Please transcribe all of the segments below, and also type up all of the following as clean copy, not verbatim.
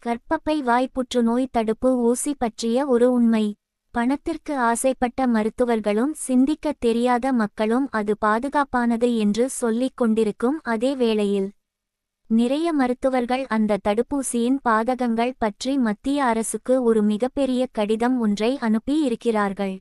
கர்ப்பப்பை வாய் புற்றுநோய் தடுப்பு ஊசி பற்றிய ஒரு உண்மை. பணத்திற்கு ஆசைப்பட்ட மருத்துவர்களும் சிந்திக்கத் தெரியாத மக்களும் அது பாதுகாப்பானது என்று சொல்லிக் கொண்டிருக்கும் அதே வேளையில் நிறைய மருத்துவர்கள் அந்த தடுப்பூசியின் பாதகங்கள் பற்றி மத்திய அரசுக்கு ஒரு மிகப்பெரிய கடிதம் ஒன்றை அனுப்பி இருக்கிறார்கள்.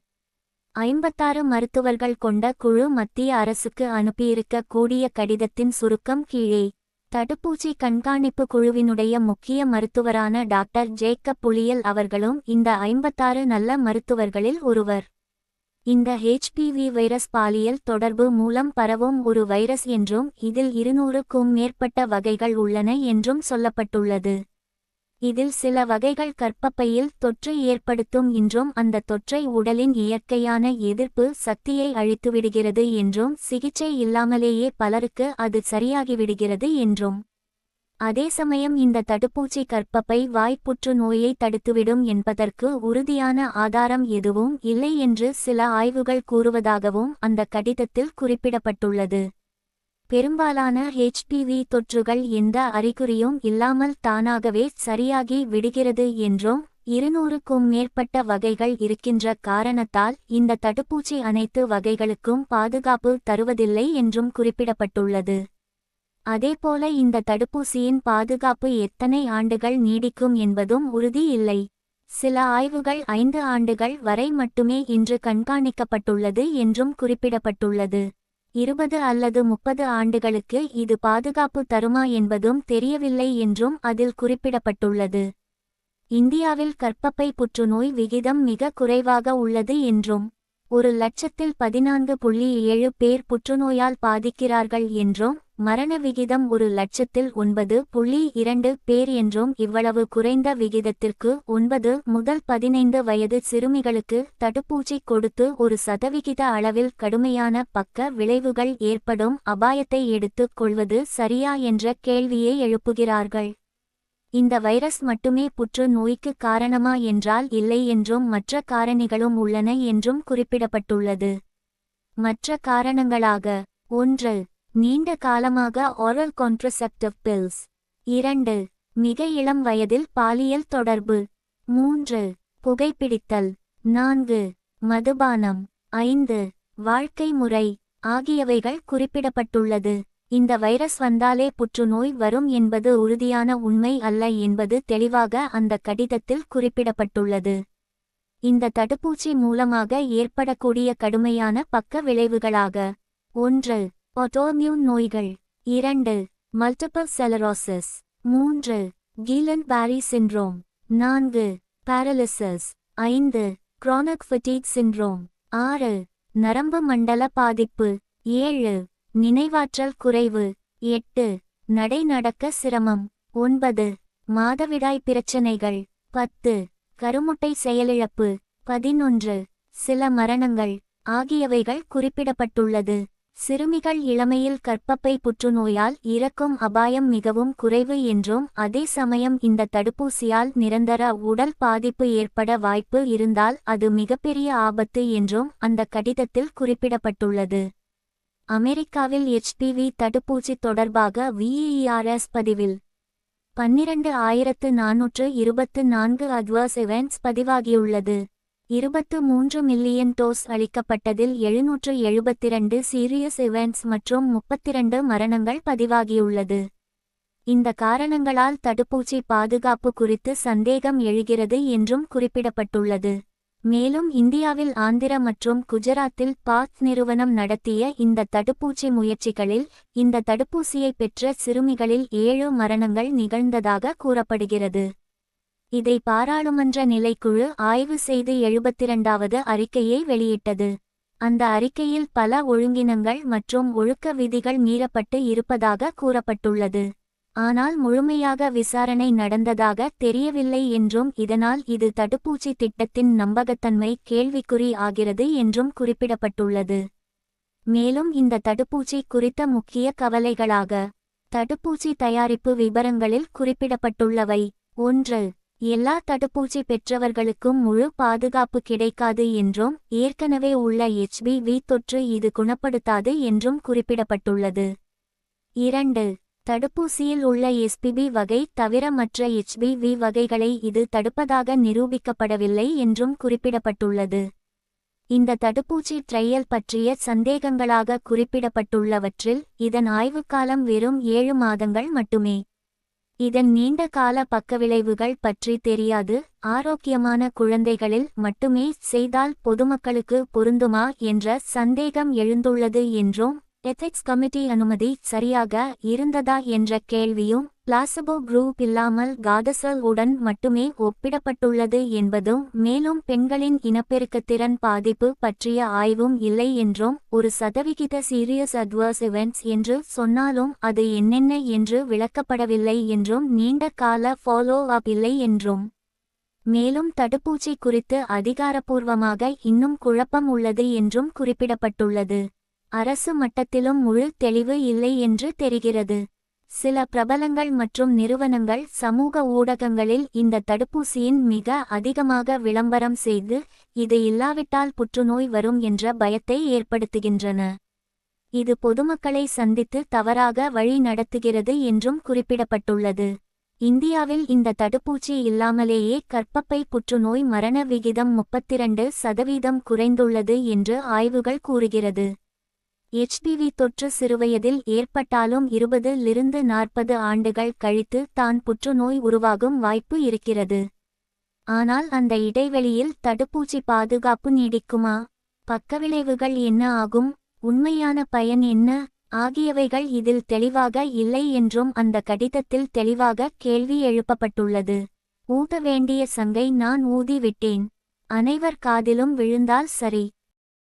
56 மருத்துவர்கள் கொண்ட குழு மத்திய அரசுக்கு அனுப்பியிருக்க கூடிய கடிதத்தின் சுருக்கம் கீழே. தடுப்பூசி கண்காணிப்பு குழுவினுடைய முக்கிய மருத்துவரான டாக்டர் ஜேக்கப் புலியல் அவர்களும் இந்த 56 நல்ல மருத்துவர்களில் ஒருவர். இந்த HPV வைரஸ் பாலியல் தொடர்பு மூலம் பரவும் ஒரு வைரஸ் என்றும் இதில் 200க்கும் மேற்பட்ட வகைகள் உள்ளன என்றும் சொல்லப்பட்டுள்ளது. இதில் சில வகைகள் கர்ப்பப்பையில் தொற்று ஏற்படுத்தும் என்றும் அந்த தொற்றை உடலின் இயற்கையான எதிர்ப்பு சக்தியை அழித்துவிடுகிறது என்றும் சிகிச்சை இல்லாமலேயே பலருக்கு அது சரியாகிவிடுகிறது என்றும். அதே சமயம் இந்த தடுப்பூசி கர்ப்பப்பை வாய் புற்றுநோயை தடுத்துவிடும் என்பதற்கு உறுதியான ஆதாரம் எதுவும் இல்லை என்று சில ஆய்வுகள் கூறுவதாகவும் அந்த கடிதத்தில் குறிப்பிடப்பட்டுள்ளது. பெரும்பாலான HPV தொற்றுகள் எந்த அறிகுறியும் இல்லாமல் தானாகவே சரியாகி விடுகிறது என்றும் 200க்கும் மேற்பட்ட வகைகள் இருக்கின்ற காரணத்தால் இந்த தடுப்பூசி அனைத்து வகைகளுக்கும் பாதுகாப்பு தருவதில்லை என்றும் குறிப்பிடப்பட்டுள்ளது. அதேபோல இந்த தடுப்பூசியின் பாதுகாப்பு எத்தனை ஆண்டுகள் நீடிக்கும் என்பதும் உறுதி இல்லை. சில ஆய்வுகள் 5 ஆண்டுகள் வரை மட்டுமே இன்று கண்காணிக்கப்பட்டுள்ளது என்றும் குறிப்பிடப்பட்டுள்ளது. 20 அல்லது 30 ஆண்டுகளுக்கு இது பாதுகாப்பு தருமா என்பதும் தெரியவில்லை என்றும் அதில் குறிப்பிடப்பட்டுள்ளது. இந்தியாவில் கர்ப்பப்பை புற்றுநோய் விகிதம் மிக குறைவாக உள்ளது என்றும் 1,14.7 பேர் புற்றுநோயால் பாதிக்கிறார்கள் என்றும் மரண விகிதம் 1,09.2 பேர் என்றும் இவ்வளவு குறைந்த விகிதத்திற்கு 9 முதல் 15 வயது சிறுமிகளுக்கு தடுப்பூசி கொடுத்து 1% அளவில் கடுமையான பக்க விளைவுகள் ஏற்படும் அபாயத்தை எடுத்துக் கொள்வது சரியா என்ற கேள்வியை எழுப்புகிறார்கள். இந்த வைரஸ் மட்டுமே புற்று நோய்க்கு காரணமா என்றால் இல்லை என்றும் மற்ற காரணிகளும் உள்ளன என்றும் குறிப்பிடப்பட்டுள்ளது. மற்ற காரணங்களாக 1. நீண்ட காலமாக oral contraceptive pills. 2. மிக இளம் வயதில் பாலியல் தொடர்பு. 3. புகைப்பிடித்தல். 4. மதுபானம். 5. வாழ்க்கை முறை ஆகியவைகள் குறிப்பிடப்பட்டுள்ளது. இந்த வைரஸ் வந்தாலே புற்றுநோய் வரும் என்பது உறுதியான உண்மை அல்ல என்பது தெளிவாக அந்த கடிதத்தில் குறிப்பிடப்பட்டுள்ளது. இந்த தடுப்பூசி மூலமாக ஏற்படக்கூடிய கடுமையான பக்க விளைவுகளாக 1. ஆட்டோமியூன் நோய்கள். 2. Multiple sclerosis. 3. Guillain Barre syndrome. 4. Paralysis. 5. chronic fatigue syndrome. 6. நரம்பு மண்டல பாதிப்பு. 7. நினைவாற்றல் குறைவு. 8. நடை நடக்க சிரமம். 9. மாதவிடாய் பிரச்சனைகள். 10. கருமுட்டை செயலிழப்பு. 11. சில மரணங்கள் ஆகியவைகள் குறிப்பிடப்பட்டுள்ளது. சிறுமிகள் இளமையில் கர்ப்பப்பை புற்றுநோயால் இறக்கும் அபாயம் மிகவும் குறைவு என்றும் அதே சமயம் இந்த தடுப்பூசியால் நிரந்தர உடல் பாதிப்பு ஏற்பட வாய்ப்பு இருந்தால் அது மிகப்பெரிய ஆபத்து என்றும் அந்த கடிதத்தில் குறிப்பிடப்பட்டுள்ளது. அமெரிக்காவில் HPV தடுப்பூசி தொடர்பாக VAERS பதிவில் 12,424 அட்வர்ஸ் இவெண்ட்ஸ் பதிவாகியுள்ளது. 23 மில்லியன் டோஸ் அளிக்கப்பட்டதில் 772 சீரியஸ் இவெண்ட்ஸ் மற்றும் 32 மரணங்கள் பதிவாகியுள்ளது. இந்த காரணங்களால் தடுப்பூசி பாதுகாப்பு குறித்து சந்தேகம் எழுகிறது என்றும் குறிப்பிடப்பட்டுள்ளது. மேலும் இந்தியாவில் ஆந்திர மற்றும் குஜராத்தில் பாத் நிறுவனம் நடத்திய இந்த தடுப்பூசி முயற்சிகளில் இந்த தடுப்பூசியை பெற்ற சிறுமிகளில் 7 மரணங்கள் நிகழ்ந்ததாக கூறப்படுகிறது. இதை பாராளுமன்ற நிலைக்குழு ஆய்வு செய்து 72வது அறிக்கையை வெளியிட்டது. அந்த அறிக்கையில் பல ஒழுங்கினங்கள் மற்றும் ஒழுக்க விதிகள் மீறப்பட்டு இருப்பதாக கூறப்பட்டுள்ளது. ஆனால் முழுமையாக விசாரணை நடந்ததாக தெரியவில்லை என்றும் இதனால் இது தடுப்பூசி திட்டத்தின் நம்பகத்தன்மை கேள்விக்குறி ஆகிறது என்றும் குறிப்பிடப்பட்டுள்ளது. மேலும் இந்த தடுப்பூசி குறித்த முக்கிய கவலைகளாக தடுப்பூசி தயாரிப்பு விபரங்களில் குறிப்பிடப்பட்டுள்ளவை. 1. எல்லா தடுப்பூசி பெற்றவர்களுக்கும் முழு பாதுகாப்பு கிடைக்காது என்றும் ஏற்கனவே உள்ள HPV தொற்று இது குணப்படுத்தாது என்றும் குறிப்பிடப்பட்டுள்ளது. 2. தடுப்பூசியில் உள்ள எஸ்பிபி வகை தவிர மற்ற HBV வகைகளை இது தடுப்பதாக நிரூபிக்கப்படவில்லை என்றும் குறிப்பிடப்பட்டுள்ளது. இந்த தடுப்பூசி ட்ரையல் பற்றிய சந்தேகங்களாக குறிப்பிடப்பட்டுள்ளவற்றில் இதன் ஆய்வுக்காலம் வெறும் 7 மாதங்கள் மட்டுமே. இதன் நீண்ட கால பக்கவிளைவுகள் பற்றி தெரியாது. ஆரோக்கியமான குழந்தைகளில் மட்டுமே செய்தால் பொதுமக்களுக்கு பொருந்துமா என்ற சந்தேகம் எழுந்துள்ளது என்றும், எதிக்ஸ் கமிட்டி அனுமதி சரியாக இருந்ததா என்ற கேள்வியும் பிளாசபோ குரூப் இல்லாமல் கார்டசல் உடன் மட்டுமே ஒப்பிடப்பட்டுள்ளது என்பதும், மேலும் பெண்களின் இனப்பெருக்கத்திறன் பாதிப்பு பற்றிய ஆய்வும் இல்லை என்றும், 1% சீரியஸ் அட்வர்ஸ் இவெண்ட்ஸ் என்று சொன்னாலும் அது என்னென்ன என்று விளக்கப்படவில்லை என்றும், நீண்ட கால ஃபாலோ அப் இல்லை என்றும், மேலும் தடுப்பூசி குறித்து அதிகாரப்பூர்வமாக இன்னும் குழப்பம் உள்ளது என்றும் குறிப்பிடப்பட்டுள்ளது. அரசு மட்டத்திலும் முழு தெளிவு இல்லை என்று தெரிகிறது. சில பிரபலங்கள் மற்றும் நிறுவனங்கள் சமூக ஊடகங்களில் இந்த தடுப்பூசியின் மிக அதிகமாக விளம்பரம் செய்து, இது இல்லாவிட்டால் புற்றுநோய் வரும் என்ற பயத்தை ஏற்படுத்துகின்றன. இது பொதுமக்களை சந்தித்து தவறாக வழி நடத்துகிறது என்றும் குறிப்பிடப்பட்டுள்ளது. இந்தியாவில் இந்த தடுப்பூசி இல்லாமலேயே கர்ப்பப்பை புற்றுநோய் மரண விகிதம் 32% குறைந்துள்ளது என்று ஆய்வுகள் கூறுகிறது. HPV தொற்று சிறுவயதில் ஏற்பட்டாலும் 20 - 40 ஆண்டுகள் கழித்து தான் புற்றுநோய் உருவாகும் வாய்ப்பு இருக்கிறது. ஆனால் அந்த இடைவெளியில் தடுப்பூசி பாதுகாப்பு நீடிக்குமா? பக்கவிளைவுகள் என்ன ஆகும்? உண்மையான பயன் என்ன? ஆகியவைகள் இதில் தெளிவாக இல்லை என்றும் அந்த கடிதத்தில் தெளிவாக கேள்வி எழுப்பப்பட்டுள்ளது. ஊத வேண்டிய சங்கை நான் ஊதி விட்டேன். அனைவர் காதிலும் விழுந்தால் சரி.